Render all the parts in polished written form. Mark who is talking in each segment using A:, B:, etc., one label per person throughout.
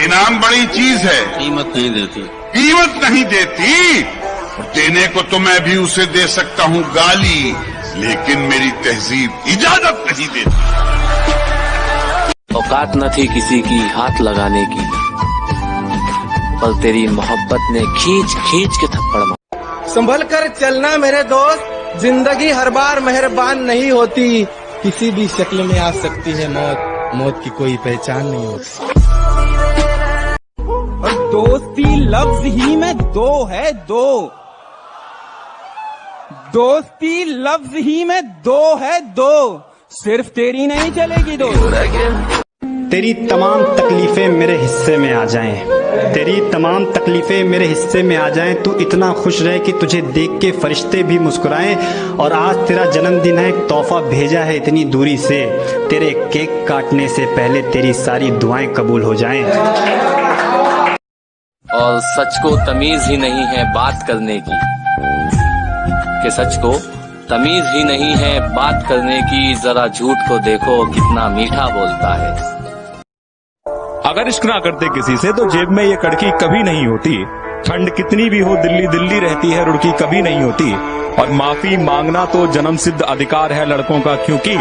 A: इनाम बड़ी चीज है,
B: कीमत नहीं देती।
A: कीमत नहीं देती। देने को तो मैं भी उसे दे सकता हूँ गाली, लेकिन मेरी तहजीब इजाजत नहीं देती।
C: औकात न थी किसी की हाथ लगाने की, पर तेरी मोहब्बत ने खींच खींच के थप्पड़ मारा।
D: संभल कर चलना मेरे दोस्त, जिंदगी हर बार मेहरबान नहीं होती। किसी भी शक्ल में आ सकती है मौत, मौत की कोई पहचान नहीं होती। और दोस्ती लफ्ज ही में दो है, दो। दोस्ती लफ्ज ही में दो है, दो। सिर्फ तेरी नहीं चलेगी दोस्त।
E: तेरी तमाम तकलीफें मेरे हिस्से में आ जाएं, तेरी तमाम तकलीफें मेरे हिस्से में आ जाएं। तू इतना खुश रहे कि तुझे देख के फरिश्ते भी मुस्कुराएं। और आज तेरा जन्मदिन है, एक तोहफा भेजा है इतनी दूरी से। तेरे केक काटने से पहले तेरी सारी दुआएं कबूल हो जाएं।
C: और सच को तमीज ही नहीं है बात करने की, कि सच को तमीज ही नहीं है बात करने की। जरा झूठ को देखो कितना मीठा बोलता है।
F: अगर इश्क ना करते किसी से तो जेब में ये कड़की कभी नहीं होती। ठंड कितनी भी हो दिल्ली दिल्ली रहती है, रुड़की कभी नहीं होती। और माफी मांगना तो जन्म सिद्ध अधिकार है लड़कों का, क्योंकि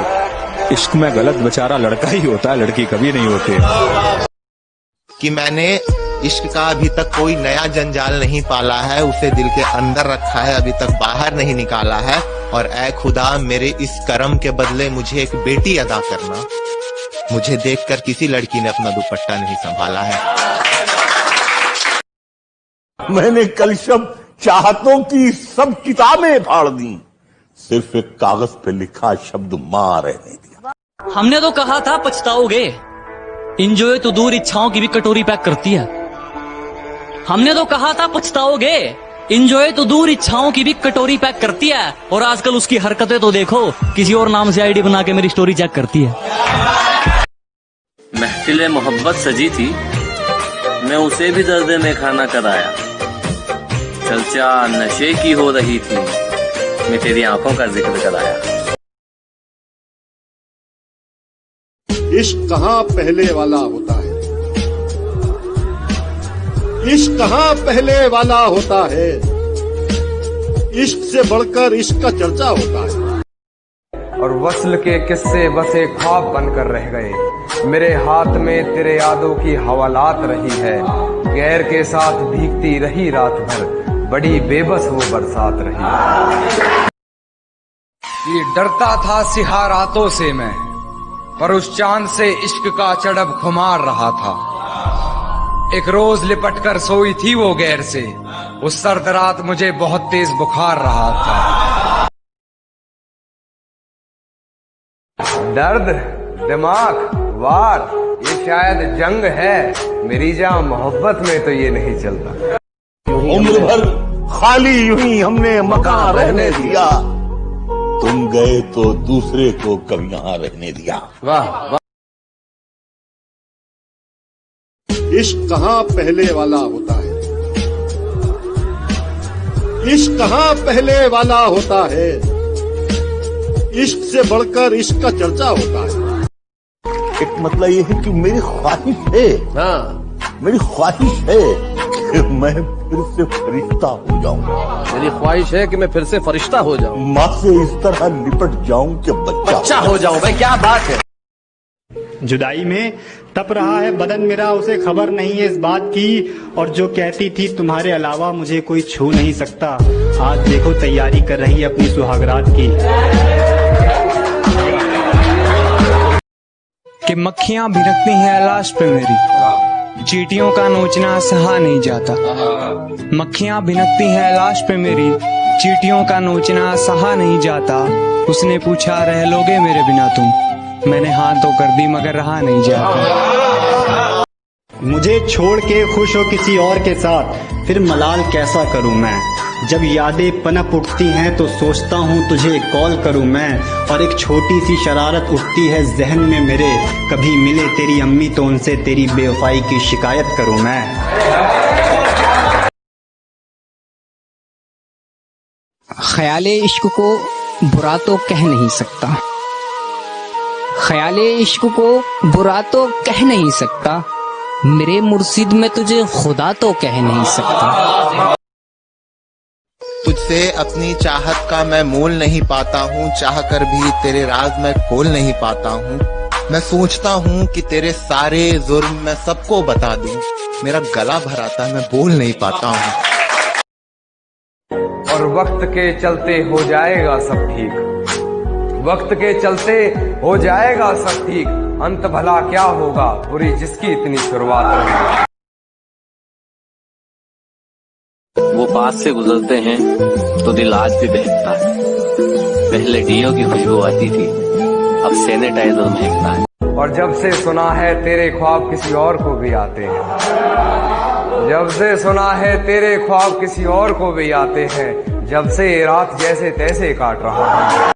F: इश्क में गलत बेचारा लड़का ही होता है, लड़की कभी नहीं होती।
G: कि मैंने इश्क का अभी तक कोई नया जंजाल नहीं पाला है, उसे दिल के अंदर रखा है, अभी तक बाहर नहीं निकाला है। और ऐ खुदा, मेरे इस कर्म के बदले मुझे एक बेटी अदा करना। मुझे देखकर किसी लड़की ने अपना दुपट्टा नहीं संभाला है।
H: मैंने कल शब चाहतों की सब किताबें फाड़ दी, सिर्फ एक कागज पे लिखा शब्द मां रहने दिया।
I: हमने तो कहा था पछताओगे, इंजॉय तो दूर इच्छाओं की भी कटोरी पैक करती है। हमने तो कहा था पछताओगे, इंजॉय तो दूर इच्छाओं की भी कटोरी पैक करती है। और आजकल उसकी हरकतें तो देखो, किसी और नाम से आईडी बना के मेरी स्टोरी चेक करती है।
C: महफिले मोहब्बत सजी थी, मैं उसे भी दर्द में खाना कराया। चर्चा नशे की हो रही थी, मैं तेरी आंखों का जिक्र कराया।
H: इश्क कहाँ पहले वाला होता है, इश्क कहाँ पहले वाला होता है। इश्क से बढ़कर इश्क का चर्चा होता है।
D: और वस्ल के किस्से बसे ख्वाब बनकर रह गए। मेरे हाथ में तेरे यादों की हवालात रही है। गैर के साथ भीगती रही रात भर, बड़ी बेबस वो बरसात रही है। ये डरता था सिहा रातों से मैं, पर उस चांद से इश्क का चढ़ब खुमार रहा था। एक रोज लिपट कर सोई थी वो गैर से, उस सर्द रात मुझे बहुत तेज बुखार रहा था। दर्द, दिमाग, वार, ये शायद जंग है। मेरी जहाँ मोहब्बत में तो ये नहीं चलता।
H: उम्र भर खाली यूं ही हमने मकान रहने दिया, तुम गए तो दूसरे को कभी यहाँ रहने दिया।
D: वाह वाह।
H: इश्क कहाँ पहले वाला होता है, इश्क कहाँ पहले वाला होता है। इश्क से बढ़कर इश्क का चर्चा होता है। एक मतलब ये है कि मेरी ख्वाहिश है, मेरी ख्वाहिश है कि मैं फिर से फरिश्ता हो जाऊं।
D: मेरी ख्वाहिश है कि मैं फिर से फरिश्ता हो जाऊं,
H: माँ से इस तरह लिपट जाऊं कि बच्चा
D: हो जाऊं। भाई क्या बात है।
E: जुदाई में तप रहा है बदन मेरा, उसे खबर नहीं है इस बात की। और जो कहती थी तुम्हारे अलावा मुझे कोई छू नहीं सकता, आज देखो तैयारी कर रही है अपनी सुहागरात की।
D: कि मक्खियां भिनकती हैं लाश पे मेरी, चींटियों का नोचना सहा नहीं जाता। मक्खियां भिनकती हैं लाश पे मेरी, चींटियों का नोचना सहा नहीं जाता। उसने पूछा रह लोगे मेरे बिना तुम, मैंने हाँ तो कर दी मगर रहा नहीं जाता।
E: मुझे छोड़ के खुश हो किसी और के साथ, फिर मलाल कैसा करूं मैं। जब यादें पनप उठती हैं तो सोचता हूँ तुझे कॉल करूँ मैं। और एक छोटी सी शरारत उठती है जहन में मेरे, कभी मिले तेरी अम्मी तो उनसे तेरी बेवफाई की शिकायत करूँ मैं।
J: ख्याले इश्क को बुरा तो कह नहीं सकता, ख्याले इश्क को बुरा तो कह नहीं सकता। मेरे मुर्शिद में तुझे खुदा तो कह नहीं सकता।
G: तुझसे अपनी चाहत का मैं मोल नहीं पाता हूँ, चाह कर भी तेरे राज मैं खोल नहीं पाता हूँ। मैं सोचता हूँ कि तेरे सारे जुर्म मैं सबको बता दूं, मेरा गला भराता मैं बोल नहीं पाता हूँ।
D: और वक्त के चलते हो जाएगा सब ठीक, वक्त के चलते हो जाएगा सब ठीक। अंत भला क्या होगा बुरी जिसकी इतनी शुरुआत रही।
C: वो पास से गुजरते हैं तो दिल आज भी बहकता है। पहले डीओ की खुशबू आती थी, अब सैनिटाइजर महकता है।
D: और जब से सुना है तेरे ख्वाब किसी और को भी आते हैं, जब से सुना है तेरे ख्वाब किसी और को भी आते हैं, जब से रात जैसे तैसे काट रहा हूँ।